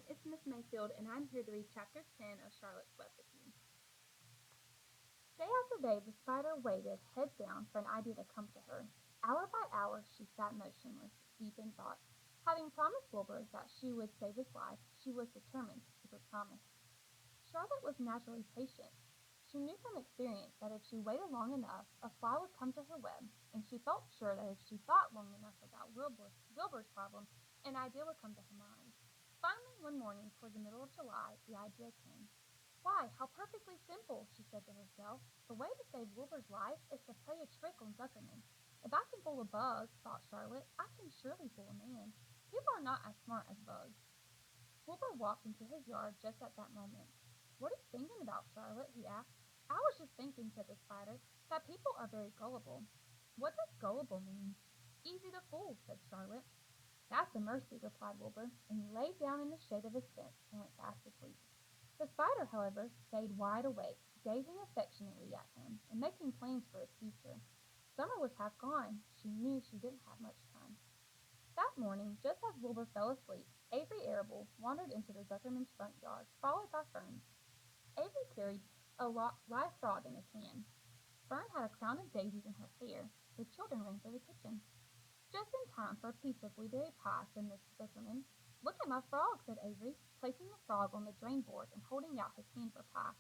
it's Miss Mayfield, and I'm here to read Chapter 10 of Charlotte's Web with you. Day after day, the spider waited, head down, for an idea to come to her. Hour by hour, she sat motionless, deep in thought. Having promised Wilbur that she would save his life, she was determined to keep her promise. Charlotte was naturally patient. She knew from experience that if she waited long enough, a fly would come to her web, and she felt sure that if she thought long enough about Wilbur's problem, an idea would come to her mind. Finally, one morning toward the middle of July, the idea came. Why, how perfectly simple, she said to herself. The way to save Wilbur's life is to play a trick on Zuckerman. If I can fool a bug, thought Charlotte, I can surely fool a man. People are not as smart as bugs. Wilbur walked into his yard just at that moment. What are you thinking about, Charlotte? He asked. I was just thinking, said the spider, that people are very gullible. What does gullible mean? Easy to fool, said Charlotte. That's a mercy, replied Wilbur, and he lay down in the shade of his fence and went fast asleep. The spider, however, stayed wide awake, gazing affectionately at him and making plans for his future. Summer was half gone. She knew she didn't have much time. That morning, just as Wilbur fell asleep, Avery Arable wandered into the Zuckerman's front yard, followed by Fern. Avery carried a live frog in his hand. Fern had a crown of daisies in her hair. The children ran for the kitchen. Just in time for a piece of blueberry pie, said Mrs. Zuckerman. Look at my frog, said Avery, placing the frog on the drain board and holding out his hand for pie.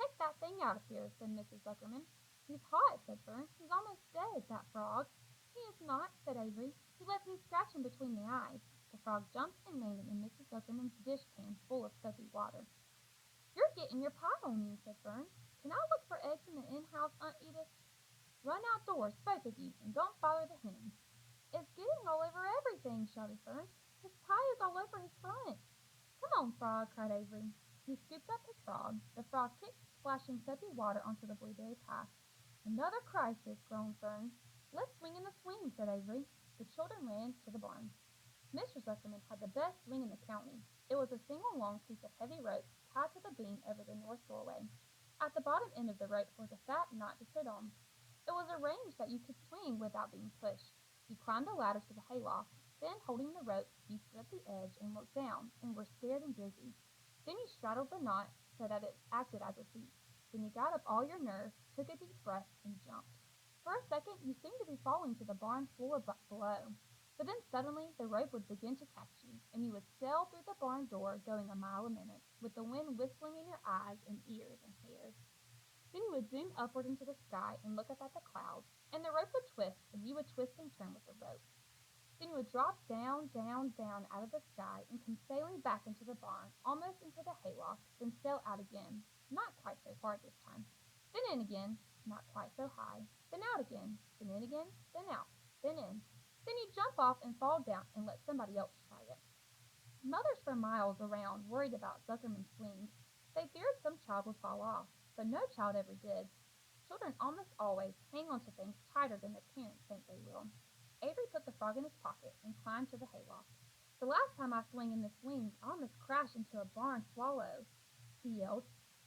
Take that thing out of here, said Mrs. Zuckerman. He's hot, said Fern. He's almost dead, that frog. He is not, said Avery. He lets me scratch him between the eyes. The frog jumped and landed in Mrs. Zuckerman's dishpan full of soapy water. You're getting your pie on me, said Fern. Can I look for eggs in the hen-house, Aunt Edith? Run outdoors, both of you, and don't bother the hens. It's getting all over everything, shouted Fern. His pie is all over his front. Come on, Frog, cried Avery. He scooped up his frog. The frog kicked splashing soapy water onto the blueberry pie. Another crisis, groaned Fern. Let's swing in the swing, said Avery. The children ran to the barn. Mr. Zuckerman had the best swing in the county. It was a single long piece of heavy rope tied to the beam over the north doorway. At the bottom end of the rope was a fat knot to sit on. It was arranged that you could swing without being pushed. You climbed the ladder to the hayloft. Then, holding the rope, you stood at the edge and looked down, and were scared and dizzy. Then you straddled the knot so that it acted as a seat. Then you got up all your nerve, took a deep breath, and jumped. For a second, you seemed to be falling to the barn floor below. But then suddenly the rope would begin to catch you, and you would sail through the barn door going a mile a minute, with the wind whistling in your eyes and ears and hair. Then you would zoom upward into the sky and look up at the clouds, and the rope would twist, and you would twist and turn with the rope. Then you would drop down, down, down out of the sky and come sailing back into the barn, almost into the hayloft, then sail out again, not quite so far this time. Then in again, not quite so high, then out again, then in again, then out, then in. Then you jump off and fall down and let somebody else try it. Mothers for miles around worried about Zuckerman's swing. They feared some child would fall off, but no child ever did. Children almost always hang on to things tighter than their parents think they will. Avery put the frog in his pocket and climbed to the hayloft. The last time I swung in the swing, I almost crashed into a barn swallow, he yelled.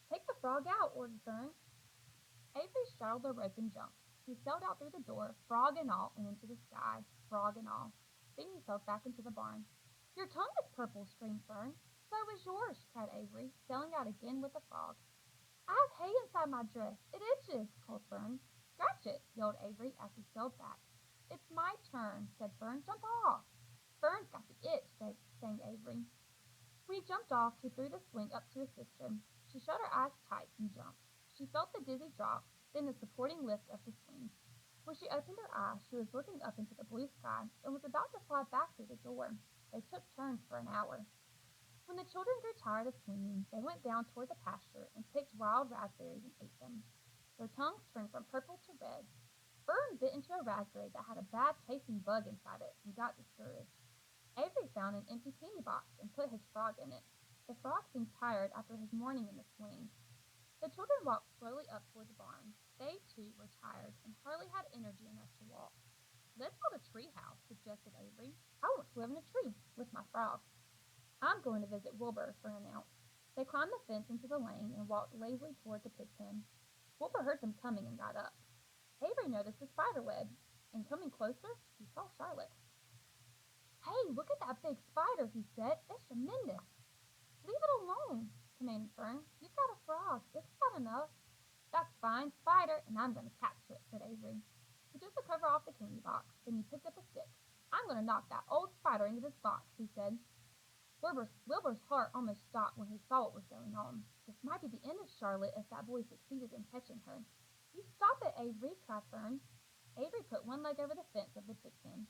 Take the frog out, ordered Fern. Avery straddled the rope and jumped. He sailed out through the door, frog and all, and into the sky, frog and all. Then he sailed back into the barn. Your tongue is purple, screamed Fern. So is yours, cried Avery, sailing out again with the frog. I have hay inside my dress. It itches, called Fern. Scratch it, yelled Avery as he sailed back. It's my turn, said Fern. Jump off. Fern's got the itch, sang Avery. When he jumped off, he threw the swing up to his sister. She shut her eyes tight and jumped. She felt the dizzy drop, then the supporting lift of the swing. When she opened her eyes, she was looking up into the blue sky and was about to fly back through the door. They took turns for an hour. When the children grew tired of swinging, they went down toward the pasture and picked wild raspberries and ate them. Their tongues turned from purple to red. Fern bit into a raspberry that had a bad tasting bug inside it and got discouraged. Avery found an empty candy box and put his frog in it. The frog seemed tired after his morning in the swing. The children walked slowly up toward the barn. They, too, were tired and hardly had energy enough to walk. Let's build a tree house, suggested Avery. I want to live in a tree with my frog. I'm going to visit Wilbur, Fern announced. They climbed the fence into the lane and walked lazily toward the pig pen. Wilbur heard them coming and got up. Avery noticed the spider web, and coming closer, he saw Charlotte. Hey, look at that big spider, he said. It's tremendous. commanded Fern. "You've got a frog. Isn't that enough?" "That's fine. Spider, and I'm going to capture it," said Avery. He took the cover off the candy box. Then he picked up a stick. "I'm going to knock that old spider into this box," he said. Wilbur's heart almost stopped when he saw what was going on. This might be the end of Charlotte if that boy succeeded in catching her. "You stop it, Avery!" cried Fern. Avery put one leg over the fence of the pig pen.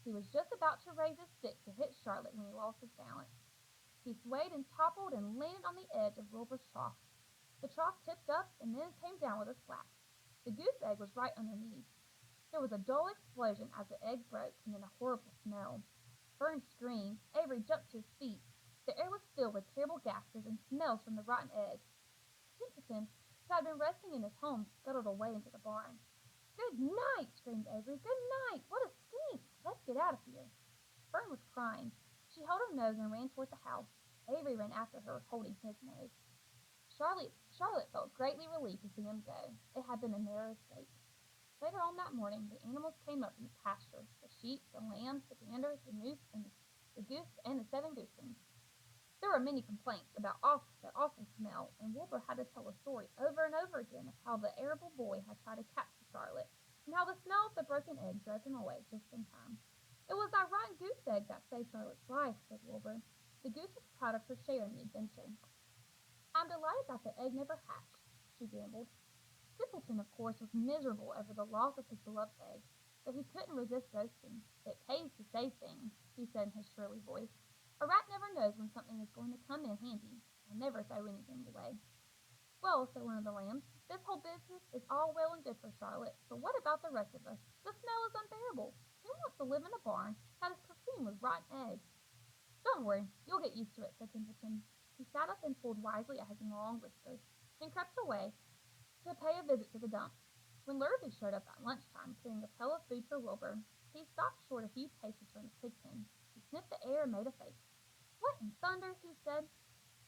He was just about to raise his stick to hit Charlotte when he lost his balance. He swayed and toppled and landed on the edge of Wilbur's trough. The trough tipped up and then came down with a slap. The goose egg was right underneath. There was a dull explosion as the egg broke and then a horrible smell. Fern screamed. Avery jumped to his feet. The air was filled with terrible gases and smells from the rotten egg. Simpleton, who had been resting in his home, scuttled away into the barn. "Good night!" screamed Avery. "Good night! What a stink! Let's get out of here." Fern was crying. She held her nose and ran toward the house. Avery ran after her, holding his nose. Charlotte felt greatly relieved to see him go. It had been a narrow escape. Later on that morning the animals came up from the pasture, the sheep, the lambs, the gander, the moose, and the goose, and the 7 goslings. There were many complaints about the awful smell, and Wilbur had to tell the story over and over again of how the arable boy had tried to capture Charlotte, and how the smell of the broken egg drove him away just in time. "It was that rotten goose egg that saved Charlotte's life," said Wilbur. The goose was proud of her share in the adventure. "I'm delighted that the egg never hatched," she gambled. Simpleton, of course, was miserable over the loss of his beloved egg, but he couldn't resist boasting. "It pays to say things," he said in his surly voice. "A rat never knows when something is going to come in handy. I never throw anything away." "Well," said one of the lambs, "this whole business is all well and good for Charlotte, but what about the rest of us? The smell is unbearable. Who wants to live in a barn that is perfumed with rotten eggs?" "Don't worry, you'll get used to it," said Simpleton. He sat up and pulled wisely at his long whiskers, and crept away to pay a visit to the dump. When Lurvy showed up at lunchtime carrying a pail of food for Wilbur, he stopped short a few paces from the pig pen. He sniffed the air and made a face. "What in thunder?" he said.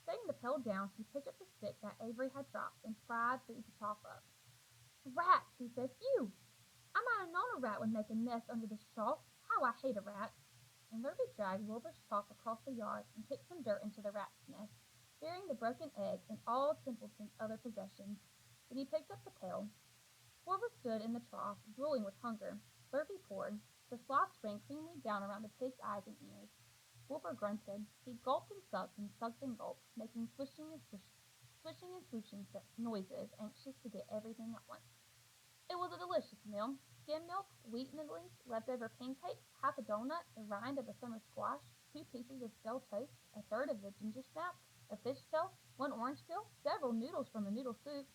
Setting the pail down, he picked up the stick that Avery had dropped and pried through the trough up. "Rats!" he said. "Phew! I might have known a rat would make a nest under this trough. How I hate a rat!" And Lurvy dragged Wilbur's trough across the yard and kicked some dirt into the rat's nest, burying the broken egg and all Simpleton's other possessions. Then he picked up the pail. Wilbur stood in the trough, drooling with hunger. Lurvy poured. The slops ran cleanly down around the pig's eyes and ears. Wilbur grunted. He gulped and sucked and gulped, making swishing and swooshing noises, anxious to get everything at once. It was a delicious meal. Skim milk, wheat nibblings, leftover pancakes, half a doughnut, the rind of a summer squash, 2 pieces of stale toast, a third of a ginger snap, a fish tail, 1 orange peel, several noodles from a noodle soup,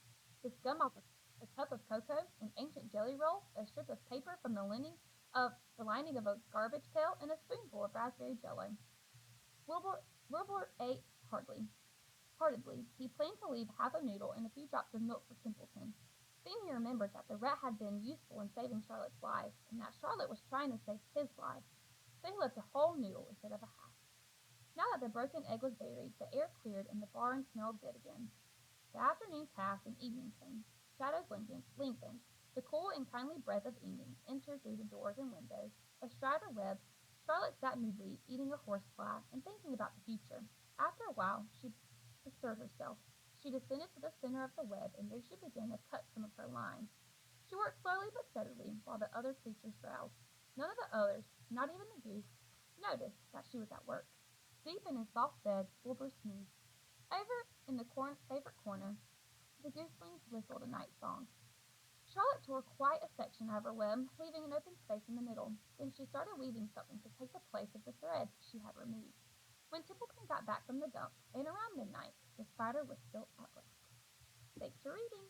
the scum off a cup of cocoa, an ancient jelly roll, a strip of paper from the lining of a garbage pail, and a spoonful of raspberry jello. Wilbur ate heartedly. He planned to leave half a noodle and a few drops of milk for Simpleton. Then he remembered that the rat had been useful in saving Charlotte's life, and that Charlotte was trying to save his life. So he left a whole noodle instead of a half. Now that the broken egg was buried, the air cleared and the barn smelled good again. The afternoon passed and evening came. Shadows lengthened. The cool and kindly breath of evening entered through the doors and windows. Astride her web, Charlotte sat moodily, eating a horsefly and thinking about the future. After a while, she bestirred herself. She descended to the center of the web, and there she began to cut some of her line. She worked slowly but steadily, while the other creatures browsed. None of the others, not even the goose, noticed that she was at work. Deep in his soft bed, Wilbur snoozed. Over in the favorite corner, the goslings whistled a night song. Charlotte tore quite a section of her web, leaving an open space in the middle. Then she started weaving something to take the place of the threads she had removed. When Simpleton got back from the dump, and around midnight, the spider was still at work. Thanks for reading.